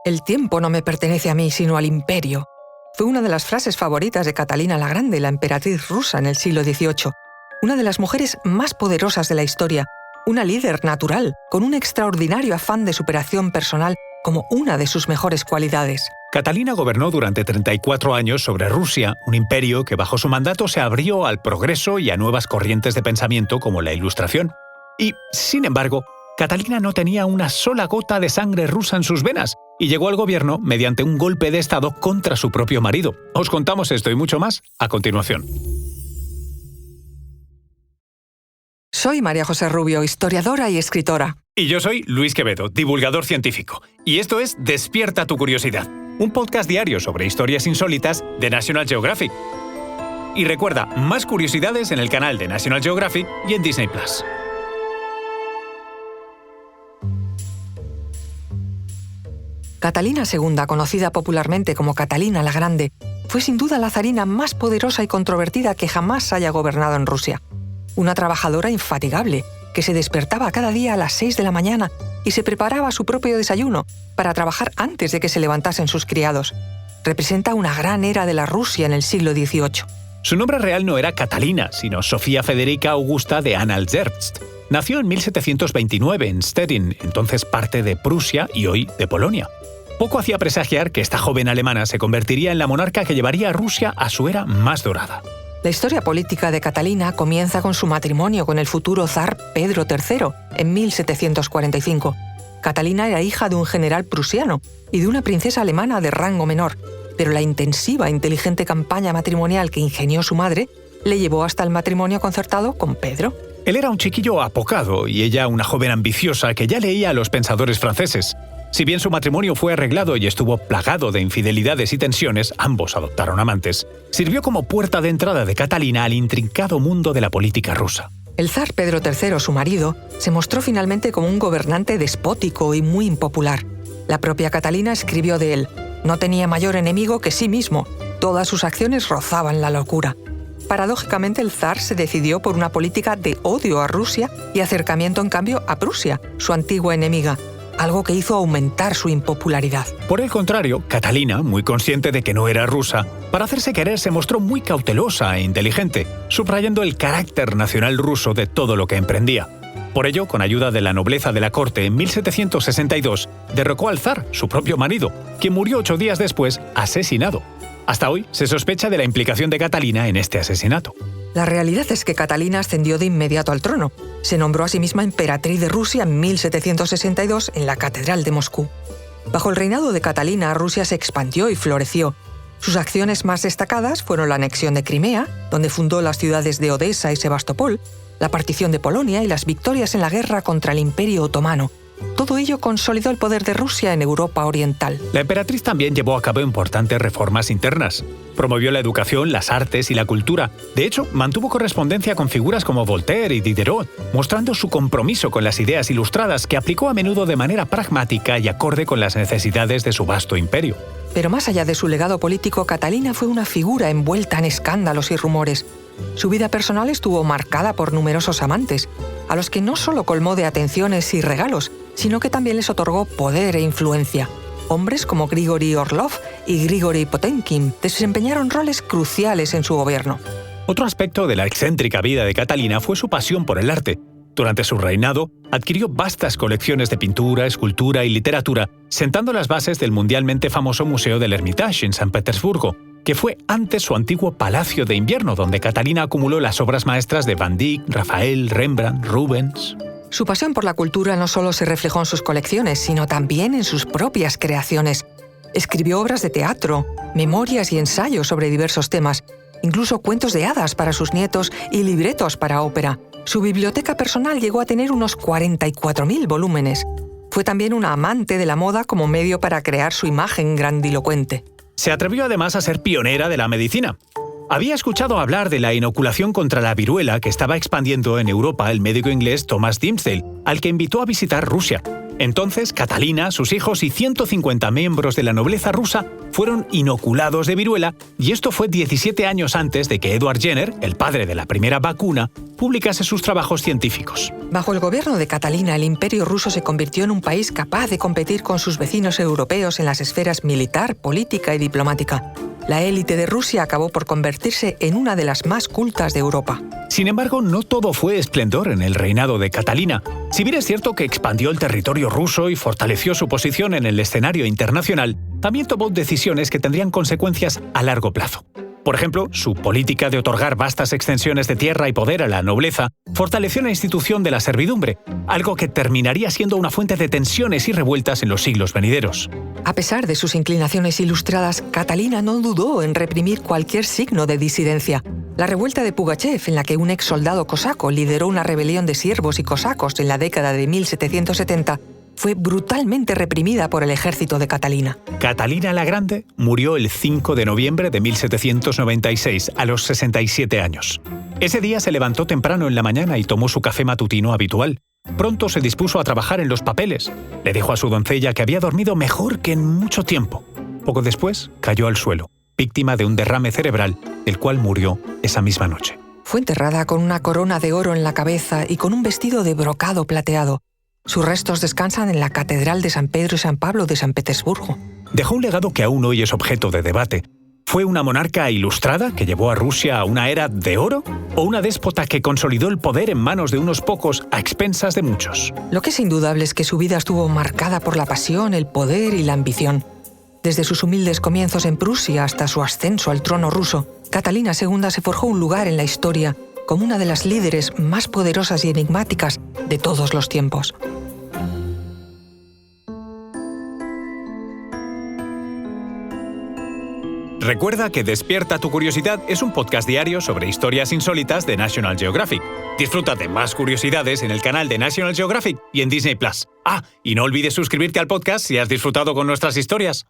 El tiempo no me pertenece a mí, sino al imperio. Fue una de las frases favoritas de Catalina la Grande, la emperatriz rusa en el siglo XVIII. Una de las mujeres más poderosas de la historia, una líder natural, con un extraordinario afán de superación personal como una de sus mejores cualidades. Catalina gobernó durante 34 años sobre Rusia, un imperio que bajo su mandato se abrió al progreso y a nuevas corrientes de pensamiento como la Ilustración. Y, sin embargo, Catalina no tenía una sola gota de sangre rusa en sus venas y llegó al gobierno mediante un golpe de Estado contra su propio marido. Os contamos esto y mucho más a continuación. Soy María José Rubio, historiadora y escritora. Y yo soy Luis Quevedo, divulgador científico. Y esto es Despierta tu curiosidad, un podcast diario sobre historias insólitas de National Geographic. Y recuerda, más curiosidades en el canal de National Geographic y en Disney+. Catalina II, conocida popularmente como Catalina la Grande, fue sin duda la zarina más poderosa y controvertida que jamás haya gobernado en Rusia. Una trabajadora infatigable, que se despertaba cada día a las 6 de la mañana y se preparaba su propio desayuno para trabajar antes de que se levantasen sus criados. Representa una gran era de la Rusia en el siglo XVIII. Su nombre real no era Catalina, sino Sofía Federica Augusta de Anhalt-Zerbst. Nació en 1729 en Stettin, entonces parte de Prusia y hoy de Polonia. Poco hacía presagiar que esta joven alemana se convertiría en la monarca que llevaría a Rusia a su era más dorada. La historia política de Catalina comienza con su matrimonio con el futuro zar Pedro III en 1745. Catalina era hija de un general prusiano y de una princesa alemana de rango menor, pero la intensiva e inteligente campaña matrimonial que ingenió su madre le llevó hasta el matrimonio concertado con Pedro. Él era un chiquillo apocado y ella una joven ambiciosa que ya leía a los pensadores franceses. Si bien su matrimonio fue arreglado y estuvo plagado de infidelidades y tensiones, ambos adoptaron amantes, sirvió como puerta de entrada de Catalina al intrincado mundo de la política rusa. El zar Pedro III, su marido, se mostró finalmente como un gobernante despótico y muy impopular. La propia Catalina escribió de él: no tenía mayor enemigo que sí mismo, todas sus acciones rozaban la locura. Paradójicamente, el zar se decidió por una política de odio a Rusia y acercamiento, en cambio, a Prusia, su antigua enemiga, algo que hizo aumentar su impopularidad. Por el contrario, Catalina, muy consciente de que no era rusa, para hacerse querer se mostró muy cautelosa e inteligente, subrayando el carácter nacional ruso de todo lo que emprendía. Por ello, con ayuda de la nobleza de la corte, en 1762, derrocó al zar, su propio marido, quien murió 8 días después, asesinado. Hasta hoy se sospecha de la implicación de Catalina en este asesinato. La realidad es que Catalina ascendió de inmediato al trono. Se nombró a sí misma emperatriz de Rusia en 1762 en la Catedral de Moscú. Bajo el reinado de Catalina, Rusia se expandió y floreció. Sus acciones más destacadas fueron la anexión de Crimea, donde fundó las ciudades de Odessa y Sebastopol, la partición de Polonia y las victorias en la guerra contra el Imperio Otomano. Todo ello consolidó el poder de Rusia en Europa Oriental. La emperatriz también llevó a cabo importantes reformas internas. Promovió la educación, las artes y la cultura. De hecho, mantuvo correspondencia con figuras como Voltaire y Diderot, mostrando su compromiso con las ideas ilustradas que aplicó a menudo de manera pragmática y acorde con las necesidades de su vasto imperio. Pero más allá de su legado político, Catalina fue una figura envuelta en escándalos y rumores. Su vida personal estuvo marcada por numerosos amantes, a los que no solo colmó de atenciones y regalos, sino que también les otorgó poder e influencia. Hombres como Grigori Orlov y Grigori Potenkin desempeñaron roles cruciales en su gobierno. Otro aspecto de la excéntrica vida de Catalina fue su pasión por el arte. Durante su reinado, adquirió vastas colecciones de pintura, escultura y literatura, sentando las bases del mundialmente famoso Museo del Hermitage en San Petersburgo, que fue antes su antiguo Palacio de Invierno, donde Catalina acumuló las obras maestras de Van Dyck, Rafael, Rembrandt, Rubens. Su pasión por la cultura no solo se reflejó en sus colecciones, sino también en sus propias creaciones. Escribió obras de teatro, memorias y ensayos sobre diversos temas, incluso cuentos de hadas para sus nietos y libretos para ópera. Su biblioteca personal llegó a tener unos 44.000 volúmenes. Fue también una amante de la moda como medio para crear su imagen grandilocuente. Se atrevió además a ser pionera de la medicina. Había escuchado hablar de la inoculación contra la viruela que estaba expandiendo en Europa el médico inglés Thomas Dimsdale, al que invitó a visitar Rusia. Entonces, Catalina, sus hijos y 150 miembros de la nobleza rusa fueron inoculados de viruela, y esto fue 17 años antes de que Edward Jenner, el padre de la primera vacuna, publicase sus trabajos científicos. Bajo el gobierno de Catalina, el Imperio ruso se convirtió en un país capaz de competir con sus vecinos europeos en las esferas militar, política y diplomática. La élite de Rusia acabó por convertirse en una de las más cultas de Europa. Sin embargo, no todo fue esplendor en el reinado de Catalina. Si bien es cierto que expandió el territorio ruso y fortaleció su posición en el escenario internacional, también tomó decisiones que tendrían consecuencias a largo plazo. Por ejemplo, su política de otorgar vastas extensiones de tierra y poder a la nobleza fortaleció la institución de la servidumbre, algo que terminaría siendo una fuente de tensiones y revueltas en los siglos venideros. A pesar de sus inclinaciones ilustradas, Catalina no dudó en reprimir cualquier signo de disidencia. La revuelta de Pugachev, en la que un ex soldado cosaco lideró una rebelión de siervos y cosacos en la década de 1770, fue brutalmente reprimida por el ejército de Catalina. Catalina la Grande murió el 5 de noviembre de 1796, a los 67 años. Ese día se levantó temprano en la mañana y tomó su café matutino habitual. Pronto se dispuso a trabajar en los papeles. Le dijo a su doncella que había dormido mejor que en mucho tiempo. Poco después cayó al suelo, víctima de un derrame cerebral, del cual murió esa misma noche. Fue enterrada con una corona de oro en la cabeza y con un vestido de brocado plateado. Sus restos descansan en la Catedral de San Pedro y San Pablo de San Petersburgo. Dejó un legado que aún hoy es objeto de debate. ¿Fue una monarca ilustrada que llevó a Rusia a una era de oro? ¿O una déspota que consolidó el poder en manos de unos pocos a expensas de muchos? Lo que es indudable es que su vida estuvo marcada por la pasión, el poder y la ambición. Desde sus humildes comienzos en Prusia hasta su ascenso al trono ruso, Catalina II se forjó un lugar en la historia como una de las líderes más poderosas y enigmáticas de todos los tiempos. Recuerda que Despierta tu Curiosidad es un podcast diario sobre historias insólitas de National Geographic. Disfruta de más curiosidades en el canal de National Geographic y en Disney+. Y no olvides suscribirte al podcast si has disfrutado con nuestras historias.